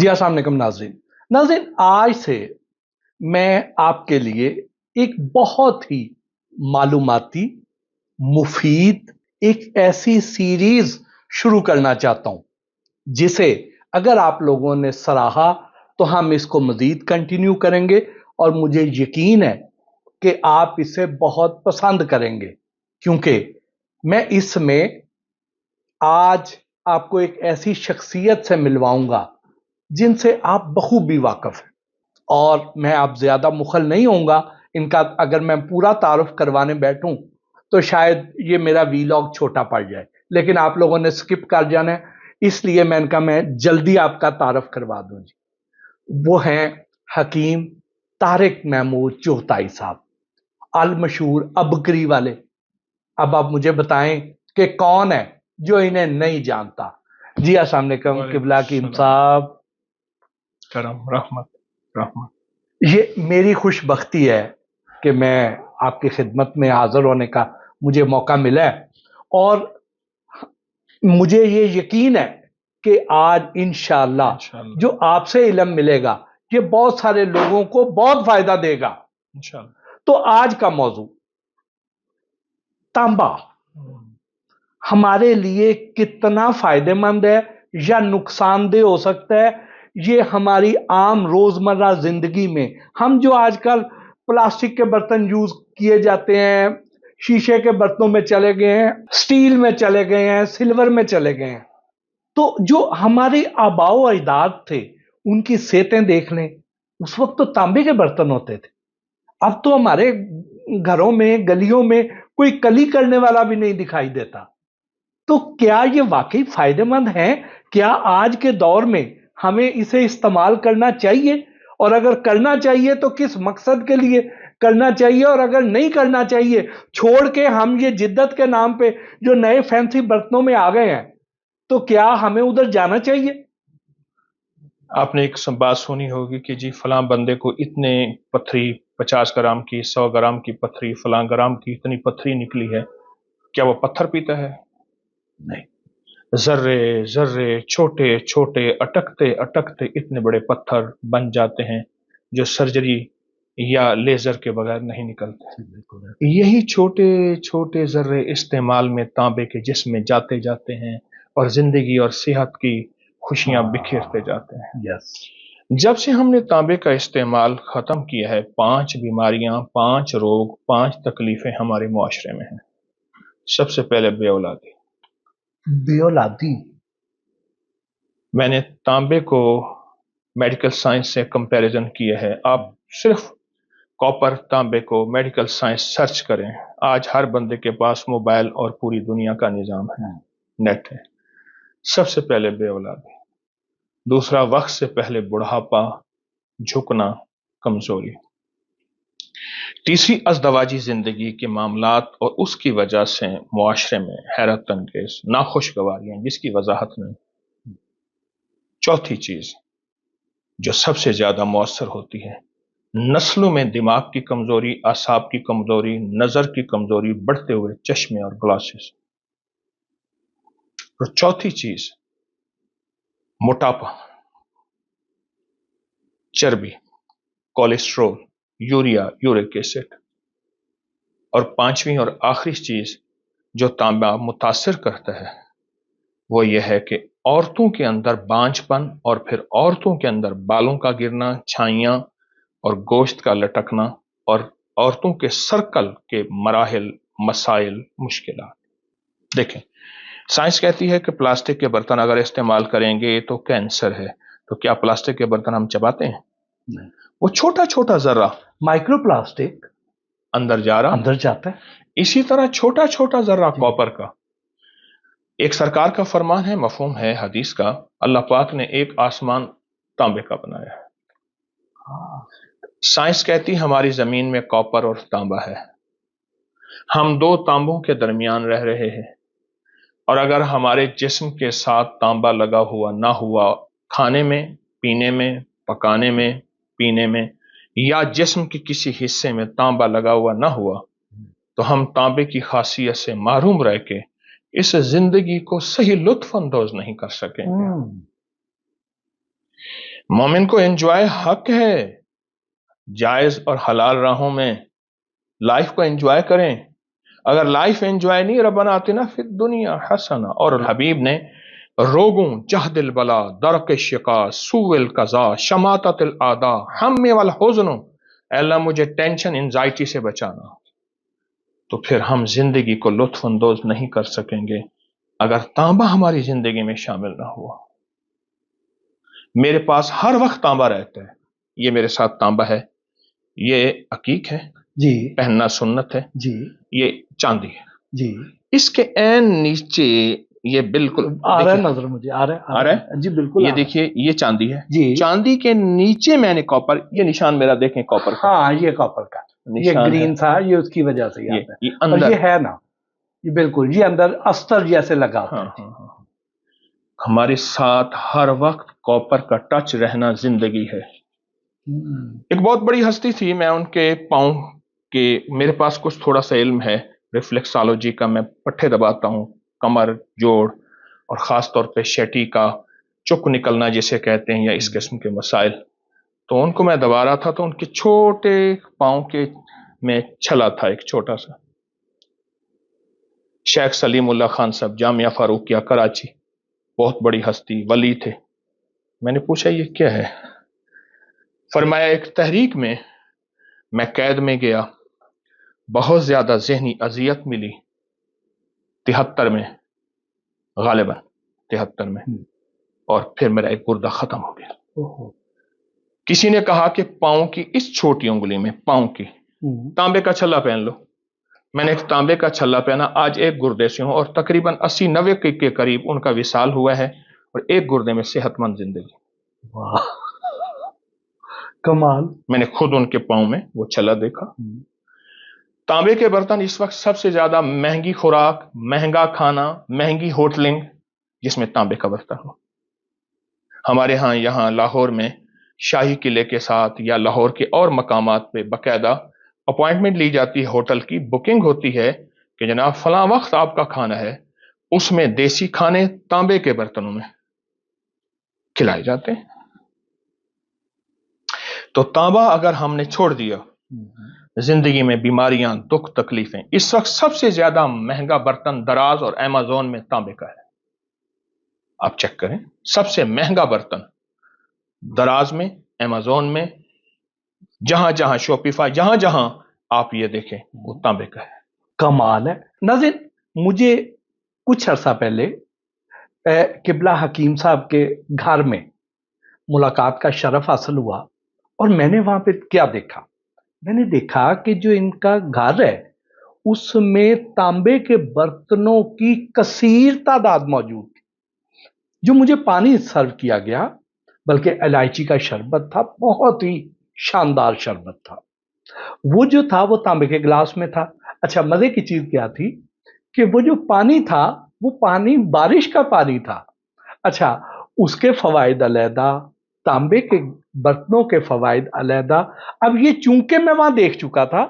جی السلام علیکم ناظرین آج سے میں آپ کے لیے ایک بہت ہی معلوماتی مفید ایک ایسی سیریز شروع کرنا چاہتا ہوں جسے اگر آپ لوگوں نے سراہا تو ہم اس کو مزید کنٹینیو کریں گے اور مجھے یقین ہے کہ آپ اسے بہت پسند کریں گے، کیونکہ میں اس میں آج آپ کو ایک ایسی شخصیت سے ملواؤں گا جن سے آپ بخوبی واقف ہیں، اور میں اب زیادہ مخل نہیں ہوں گا ان کا۔ اگر میں پورا تعارف کروانے بیٹھوں تو شاید یہ میرا ویلاگ چھوٹا پڑ جائے، لیکن آپ لوگوں نے سکپ کر جانا ہے، اس لیے میں جلدی آپ کا تعارف کروا دوں۔ جی وہ ہیں حکیم طارق محمود چغتائی صاحب، المشہور ابکری والے۔ اب آپ مجھے بتائیں کہ کون ہے جو انہیں نہیں جانتا؟ جی السلام علیکم قبلہ حکیم صاحب۔ کرم رحمت۔ یہ میری خوش بختی ہے کہ میں آپ کی خدمت میں حاضر ہونے کا مجھے موقع ملا ہے، اور مجھے یہ یقین ہے کہ آج انشاءاللہ جو آپ سے علم ملے گا یہ بہت سارے لوگوں کو بہت فائدہ دے گا انشاءاللہ۔ تو آج کا موضوع تانبا ہمارے لیے کتنا فائدہ مند ہے یا نقصان دہ ہو سکتا ہے، یہ ہماری عام روزمرہ زندگی میں ہم جو آج کل پلاسٹک کے برتن یوز کیے جاتے ہیں، شیشے کے برتنوں میں چلے گئے ہیں، سٹیل میں چلے گئے ہیں، سلور میں چلے گئے ہیں، تو جو ہمارے آباء و اجداد تھے ان کی صحتیں دیکھ لیں، اس وقت تو تانبے کے برتن ہوتے تھے۔ اب تو ہمارے گھروں میں گلیوں میں کوئی کلی کرنے والا بھی نہیں دکھائی دیتا۔ تو کیا یہ واقعی فائدہ مند ہے؟ کیا آج کے دور میں ہمیں اسے استعمال کرنا چاہیے؟ اور اگر کرنا چاہیے تو کس مقصد کے لیے کرنا چاہیے؟ اور اگر نہیں کرنا چاہیے، چھوڑ کے ہم یہ جدت کے نام پہ جو نئے فینسی برتنوں میں آ گئے ہیں، تو کیا ہمیں ادھر جانا چاہیے؟ آپ نے ایک بات سنی ہوگی کہ جی فلاں بندے کو اتنے پتھری 50 گرام کی، 100 گرام کی پتھری، فلاں گرام کی اتنی پتھری نکلی ہے، کیا وہ پتھر پیتا ہے؟ نہیں، ذرے ذرے چھوٹے چھوٹے اٹکتے اٹکتے اتنے بڑے پتھر بن جاتے ہیں جو سرجری یا لیزر کے بغیر نہیں نکلتے۔ یہی چھوٹے چھوٹے ذرے استعمال میں تانبے کے جسم میں جاتے جاتے ہیں اور زندگی اور صحت کی خوشیاں بکھیرتے جاتے ہیں۔ جب سے ہم نے تانبے کا استعمال ختم کیا ہے، 5 بیماریاں، 5 روگ، 5 تکلیفیں ہمارے معاشرے میں ہیں۔ سب سے پہلے بے اولادی۔ میں نے تانبے کو میڈیکل سائنس سے کمپیریزن کیا ہے۔ آپ صرف کاپر تانبے کو میڈیکل سائنس سرچ کریں، آج ہر بندے کے پاس موبائل اور پوری دنیا کا نظام ہے، نیٹ ہے۔ سب سے پہلے بے اولادی، دوسرا وقت سے پہلے بڑھاپا، جھکنا، کمزوری، تیسری ازدواجی زندگی کے معاملات اور اس کی وجہ سے معاشرے میں حیرت انگیز ناخوشگواریاں جس کی وضاحت نہیں۔ چوتھی چیز جو سب سے زیادہ مؤثر ہوتی ہے، نسلوں میں دماغ کی کمزوری، اعصاب کی کمزوری، نظر کی کمزوری، بڑھتے ہوئے چشمے اور گلاسز۔ اور چوتھی چیز موٹاپا، چربی، کولیسٹرول، یوریا، یورک ایسڈ۔ اور پانچویں اور آخری چیز جو تانبا متاثر کرتا ہے وہ یہ ہے کہ عورتوں کے اندر بانجھ پن، اور پھر عورتوں کے اندر بالوں کا گرنا، چھائیاں اور گوشت کا لٹکنا، اور عورتوں کے سرکل کے مراحل، مسائل، مشکلات۔ دیکھیں، سائنس کہتی ہے کہ پلاسٹک کے برتن اگر استعمال کریں گے تو کینسر ہے، تو کیا پلاسٹک کے برتن ہم چباتے ہیں؟ نہیں۔ وہ چھوٹا چھوٹا ذرہ مائکرو پلاسٹک اندر جاتا ہے۔ اسی طرح چھوٹا چھوٹا ذرہ کاپر کا۔ ایک سرکار کا فرمان ہے، مفہوم ہے حدیث کا، اللہ پاک نے ایک آسمان تانبے کا بنایا ہے۔ سائنس کہتی ہماری زمین میں کاپر اور تانبا ہے، ہم 2 تانبوں کے درمیان رہ رہے ہیں، اور اگر ہمارے جسم کے ساتھ تانبا لگا ہوا نہ ہوا، کھانے میں، پینے میں، پکانے میں، پینے میں، یا جسم کے کسی حصے میں تانبا لگا ہوا نہ ہوا، تو ہم تانبے کی خاصیت سے محروم رہ کے اس زندگی کو صحیح لطف اندوز نہیں کر سکیں گے۔ मोमिन को एंजॉय हक है, जायज और हलाल राहों में लाइफ को एंजॉय करें। अगर लाइफ एंजॉय नहीं, रब्बना आतिना फिद दुनिया हसना। और हबीब ने रोगों, जहदिल बला, दरक शिका, सूल कजा, शमाततिल आदा, हम्मे वल हुज़्न, अल्लाह मुझे टेंशन एंजाइटी से बचाना। तो फिर हम जिंदगी को लुत्फ अंदोज नहीं कर सकेंगे अगर तांबा हमारी जिंदगी में शामिल ना हुआ। मेरे पास हर वक्त तांबा रहता है, ये मेरे साथ तांबा है, ये अकीक है जी, पहनना सुन्नत है जी, ये चांदी है जी। इसके एन नीचे ये बिल्कुल आ रहा है नजर मुझे, आ रहा है जी, बिल्कुल ये आ रहा है। देखिए ये चांदी है जी। चांदी के नीचे मैंने कॉपर, ये निशान मेरा देखें कॉपर का, हाँ, ये कॉपर का, ये निशान ग्रीन है, था, ये उसकी वजह से ये आता है। और अंदर ये है ना, ये बिल्कुल, ये अंदर अस्तर जैसे लगा होता हाँ है। हाँ हाँ, हमारे साथ हर वक्त कॉपर का टच रहना जिंदगी है। एक बहुत बड़ी हस्ती थी, मैं उनके पाँव के, मेरे पास कुछ थोड़ा सा इल्म है रिफ्लेक्सोलॉजी का, मैं पट्टे दबाता हूँ, कमर, जोड़ और ख़ास तौर पे शेटी का चुक निकलना जिसे कहते हैं, या इस किस्म के मसाइल। तो उनको मैं दबा रहा था, तो उनके छोटे पाँव के में छला था एक छोटा सा। शेख सलीमुल्लाह खान साहब, जामिया फारूकिया कराची, बहुत बड़ी हस्ती, वली थे। मैंने पूछा ये क्या है? फरमाया एक तहरीक में मैं कैद में गया, बहुत ज्यादा जहनी अजियत मिली 73 में, गालिबन 73 में, और फिर मेरा एक गुर्दा खत्म हो गया। किसी ने कहा कि पाँव की इस छोटी उंगली में, पाँव की तांबे का छल्ला पहन लो। मैंने एक तांबे का छल्ला पहना, आज एक गुर्दे से हूं, और तकरीबन 80-90 के करीब उनका विसाल हुआ है, और एक गुर्दे में सेहतमंद जिंदगी। वाह, कमाल। मैंने खुद उनके पाँव में वो छल्ला देखा। तांबे के बर्तन इस वक्त सबसे ज्यादा महंगी खुराक, महंगा खाना, महंगी होटलिंग जिसमें तांबे का बर्तन हो। हमारे यहाँ लाहौर में शाही किले के साथ या लाहौर के और मकामात पे बाकायदा अपॉइंटमेंट ली जाती है, होटल की बुकिंग होती है कि जनाब फलां वक्त आपका खाना है, उसमें देसी खाने तांबे के बर्तनों में खिलाए जाते हैं। तो तांबा अगर हमने छोड़ दिया, जिंदगी में बीमारियां, दुख, तकलीफें। इस वक्त सबसे ज्यादा महंगा बर्तन दराज और अमेज़न में तांबे का है। आप चेक करें, सबसे महंगा बर्तन दराज में, अमेज़न में, जहां जहां शॉपिफाई, जहां जहां आप ये देखें वो तांबे का है। कमाल है। नाज़रीन, मुझे कुछ अरसा पहले किबला हकीम साहब के घर में मुलाकात का शरफ हासिल हुआ, और मैंने वहां पे क्या देखा? मैंने देखा कि जो इनका घर है उसमें तांबे के बर्तनों की कसीर तादाद मौजूद थी। जो मुझे पानी सर्व किया गया, बल्कि इलायची का शरबत था, बहुत ही शानदार शरबत था। वो जो था वो तांबे के गिलास में था। अच्छा, मजे की चीज क्या थी कि वो जो पानी था वो पानी बारिश का पानी था। अच्छा, उसके फवायद अलहदा, तांबे के बर्तनों के फवायद अलहदा। अब ये चूंकि मैं वहां देख चुका था,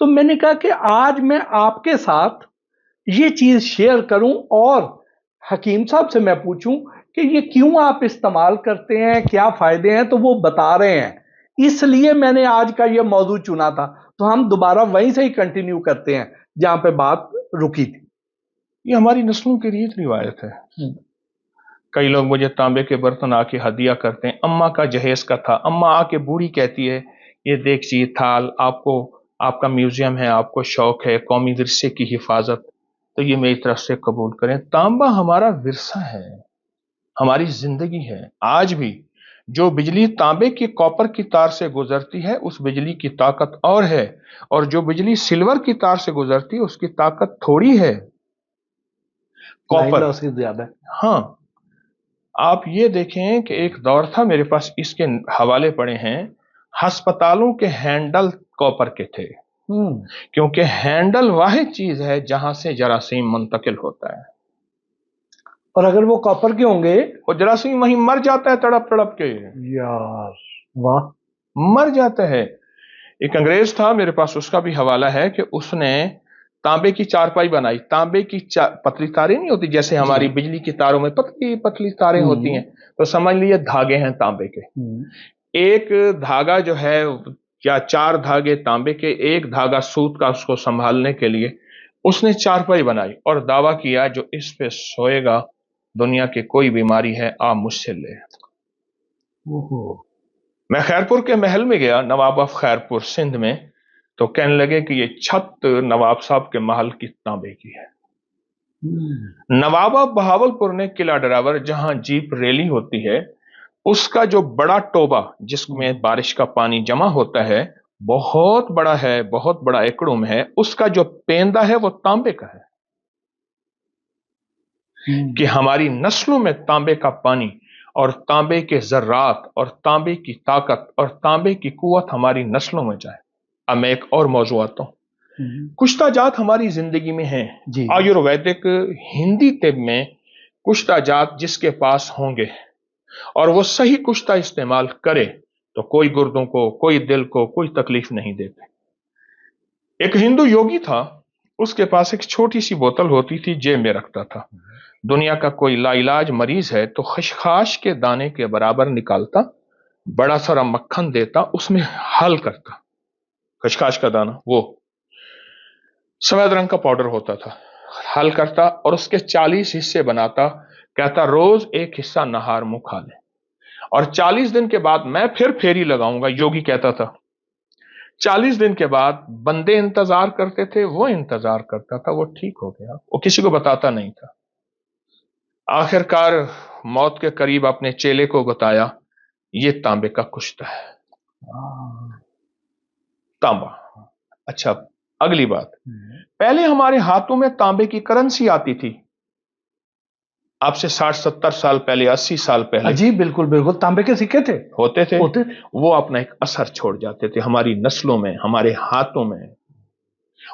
तो मैंने कहा कि आज मैं आपके साथ ये चीज शेयर करूं, और हकीम साहब से मैं पूछूं कि ये क्यों आप इस्तेमाल करते हैं, क्या फायदे हैं, तो वो बता रहे हैं। इसलिए मैंने आज का ये मौजू चुना था। तो हम दोबारा वहीं से ही कंटिन्यू करते हैं जहां पे बात रुकी थी। ये हमारी नस्लों की रीत रिवायत है। कई लोग मुझे तांबे के बर्तन आके हदिया करते हैं। अम्मा का जहेज का था, अम्मा आके बूढ़ी कहती है ये देखिए थाल, आपको, आपका म्यूजियम है, आपको शौक है कौमी विरसे की हिफाजत, तो ये मेरी तरफ से कबूल करें। तांबा हमारा विरसा है, हमारी जिंदगी है। आज भी जो बिजली तांबे की, कॉपर की तार से गुजरती है उस बिजली की ताकत और है, और जो बिजली सिल्वर की तार से गुजरती है उसकी ताकत थोड़ी है। कॉपर से ज्यादा। हाँ, आप ये देखें कि एक दौर था, मेरे पास इसके हवाले पड़े हैं, अस्पतालों के हैंडल कॉपर के थे, क्योंकि हैंडल वाहिद चीज है जहां से जरासीम मुंतकिल होता है, और अगर वो कॉपर के होंगे और जरासीम वहीं मर जाता है तड़प तड़प के। यार वाह, मर जाता है। एक अंग्रेज था मेरे पास, उसका भी हवाला है कि उसने तांबे की चारपाई बनाई, तांबे की पतली तारें नहीं होती जैसे हमारी बिजली की तारों में पतली पतली तारें होती हैं, तो समझ लीजिए धागे हैं तांबे के। एक धागा जो है, या 4 धागे तांबे के, एक धागा सूत का, उसको संभालने के लिए उसने चारपाई बनाई और दावा किया जो इस पे सोएगा दुनिया की कोई बीमारी है आप मुझसे ले। मैं खैरपुर के महल में गया, नवाब ऑफ खैरपुर सिंध में, तो कहने लगे कि ये छत नवाब साहब के महल की तांबे की है। नवाब ऑफ बहावलपुर ने किला ड्राइवर जहां जीप रैली होती है, उसका जो बड़ा टोबा जिसमें बारिश का पानी जमा होता है, बहुत बड़ा है, बहुत बड़ा एकड़ों में है, उसका जो पेंदा है वो तांबे का है। कि हमारी नस्लों में तांबे का पानी और तांबे के जर्रात और तांबे की ताकत और तांबे की कुव्वत हमारी नस्लों में जाए। अब मैं एक और मौजू आता हूं। कुछ जात हमारी जिंदगी में है, आयुर्वेदिक हिंदी तिब में कुछ जात जिसके पास होंगे और वो सही कुश्ता इस्तेमाल करे तो कोई गुर्दों को, कोई दिल को कोई तकलीफ नहीं देते। एक हिंदू योगी था, उसके पास एक छोटी सी बोतल होती थी, जेब में रखता था। दुनिया का कोई लाइलाज मरीज है तो खसखस के दाने के बराबर निकालता, बड़ा सारा मक्खन देता, उसमें हल करता। खसखस का दाना वो सफेद रंग का पाउडर होता था, हल करता और उसके 40 हिस्से बनाता, कहता रोज एक हिस्सा नहार मुंह खा ले और 40 दिन के बाद मैं फिर फेरी लगाऊंगा। योगी कहता था 40 दिन के बाद बंदे इंतजार करते थे, वो इंतजार करता था, वो ठीक हो गया, वो किसी को बताता नहीं था। आखिरकार मौत के करीब अपने चेले को बताया, ये तांबे का कुश्ता है। तांबा। अच्छा, अगली बात, पहले हमारे हाथों में तांबे की करेंसी आती थी, आपसे 60-70 साल पहले, 80 साल पहले। जी बिल्कुल बिल्कुल, तांबे के सिक्के थे, होते थे। वो अपना एक असर छोड़ जाते थे हमारी नस्लों में, हमारे हाथों में,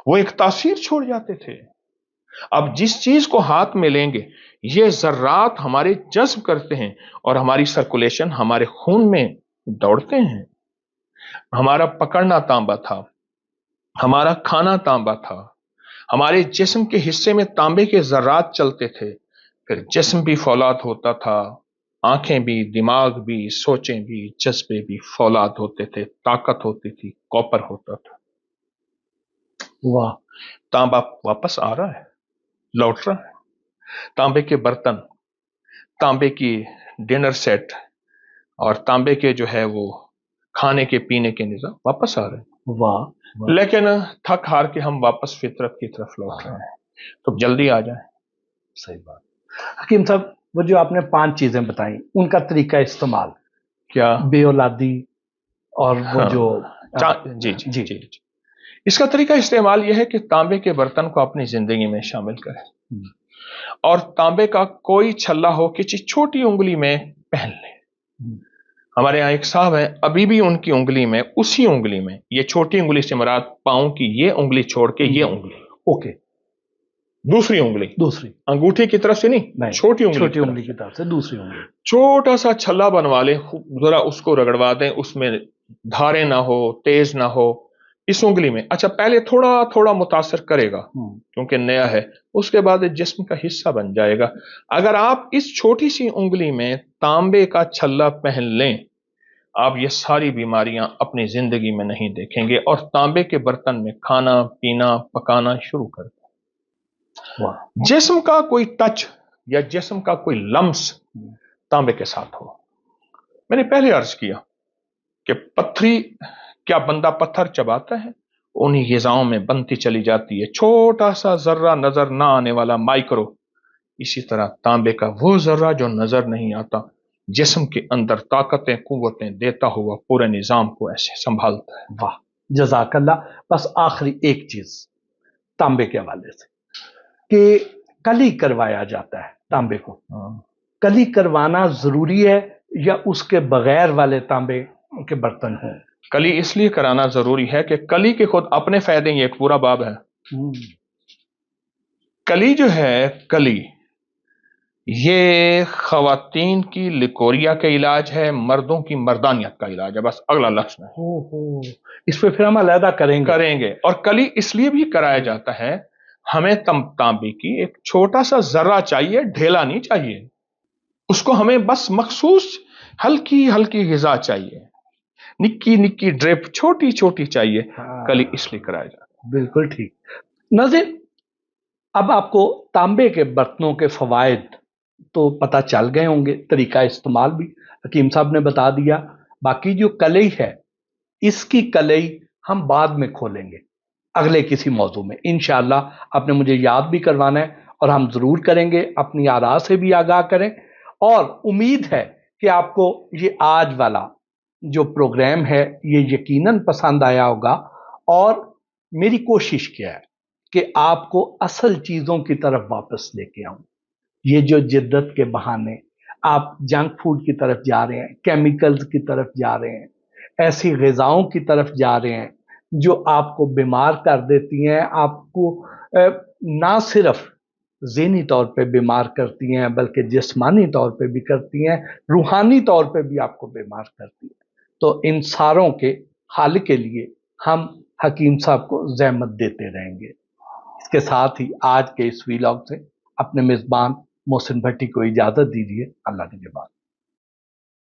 वो एक तासीर छोड़ जाते थे। अब जिस चीज को हाथ में लेंगे, ये जर्रात हमारे जज्ब करते हैं और हमारी सर्कुलेशन, हमारे खून में दौड़ते हैं। हमारा पकड़ना तांबा था, हमारा खाना तांबा था, हमारे जिस्म के हिस्से में तांबे के जर्रात चलते थे, फिर जिस्म भी फौलाद होता था, आंखें भी, दिमाग भी, सोचें भी, जज्बे भी फौलाद होते थे, ताकत होती थी, कॉपर होता था। वाह, तांबा वापस आ रहा है, लौट रहा है। तांबे के बर्तन, तांबे की डिनर सेट और तांबे के जो है वो खाने के पीने के निजाम वापस आ रहे हैं। वाह। लेकिन थक हार के हम वापस फितरत की तरफ लौट रहे हैं, तो जल्दी आ जाए। सही बात। हकीम साहब, वो जो आपने 5 चीजें बताई, उनका तरीका इस्तेमाल क्या? बेऔलादी और वो जो जी जी जी जी, इसका तरीका इस्तेमाल यह है कि तांबे के बर्तन को अपनी जिंदगी में शामिल करें और तांबे का कोई छल्ला हो किसी छोटी उंगली में पहन ले। हमारे यहाँ एक साहब है, अभी भी उनकी उंगली में, उसी उंगली में, ये छोटी उंगली से मुराद पांव की ये उंगली छोड़ के ये उंगली, ओके, दूसरी उंगली, दूसरी अंगूठी की तरफ से नहीं, छोटी उंगली की तरफ से दूसरी उंगली, छोटा सा छल्ला बनवा ले, जरा उसको रगड़वा दें, उसमें धारें ना हो, तेज ना हो, इस उंगली में। अच्छा, पहले थोड़ा थोड़ा मुतासर करेगा क्योंकि नया है, उसके बाद जिस्म का हिस्सा बन जाएगा। अगर आप इस छोटी सी उंगली में तांबे का छल्ला पहन लें, आप ये सारी बीमारियां अपनी जिंदगी में नहीं देखेंगे और तांबे के बर्तन में खाना पीना पकाना शुरू कर दें। जिस्म का कोई टच या जिस्म का कोई लम्स तांबे के साथ हो। मैंने पहले अर्ज किया कि पत्थरी, क्या बंदा पत्थर चबाता है? उन्हीं ग़िज़ाओं में बनती चली जाती है, छोटा सा जर्रा नजर ना आने वाला माइक्रो। इसी तरह तांबे का वो जर्रा जो नजर नहीं आता, जिस्म के अंदर ताकतें कुव्वतें देता हुआ पूरे निजाम को ऐसे संभालता है। वाह, जज़ाकल्लाह। बस आखिरी एक चीज तांबे के हवाले से, कि कली करवाया जाता है तांबे को, कली करवाना जरूरी है या उसके बगैर वाले तांबे के बर्तन हैं? कली इसलिए कराना जरूरी है कि कली के खुद अपने फायदे, ये एक पूरा बाब है। कली जो है, कली ये खवातीन की लिकोरिया का इलाज है, मर्दों की मर्दानियत का इलाज है। बस अगला लफ्ज है, इस पे फिर हम अलहदा करेंगे। और कली इसलिए भी कराया जाता है ہمیں تانبے کی ایک چھوٹا سا ذرہ چاہیے، ڈھیلا نہیں چاہیے. اس کو ہمیں بس مخصوص ہلکی ہلکی غذا چاہیے، نکی نکی ڈرپ چھوٹی چھوٹی چاہیے. کل اس لیے کرایا جاتا ہے. بالکل ٹھیک. ناظرین، اب آپ کو تانبے کے برتنوں کے فوائد تو پتہ چل گئے ہوں گے، طریقہ استعمال بھی حکیم صاحب نے بتا دیا. باقی جو کلئی ہے، اس کی کلئی ہم بعد میں کھولیں گے اگلے کسی موضوع میں انشاءاللہ. آپ نے مجھے یاد بھی کروانا ہے اور ہم ضرور کریں گے. اپنی آراء سے بھی آگاہ کریں، اور امید ہے کہ آپ کو یہ آج والا جو پروگرام ہے یہ یقیناً پسند آیا ہوگا. اور میری کوشش کیا ہے کہ آپ کو اصل چیزوں کی طرف واپس لے کے آؤں. یہ جو جدت کے بہانے آپ جنک فوڈ کی طرف جا رہے ہیں، کیمیکلز کی طرف جا رہے ہیں، ایسی غذاؤں کی طرف جا رہے ہیں جو آپ کو بیمار کر دیتی ہیں، آپ کو نہ صرف ذہنی طور پہ بیمار کرتی ہیں بلکہ جسمانی طور پہ بھی کرتی ہیں، روحانی طور پہ بھی آپ کو بیمار کرتی ہیں. تو ان ساروں کے حل کے لیے ہم حکیم صاحب کو زحمت دیتے رہیں گے. اس کے ساتھ ہی آج کے اس ویلاگ سے اپنے میزبان محسن بھٹی کو اجازت دیجیے. اللہ کے نگہبان.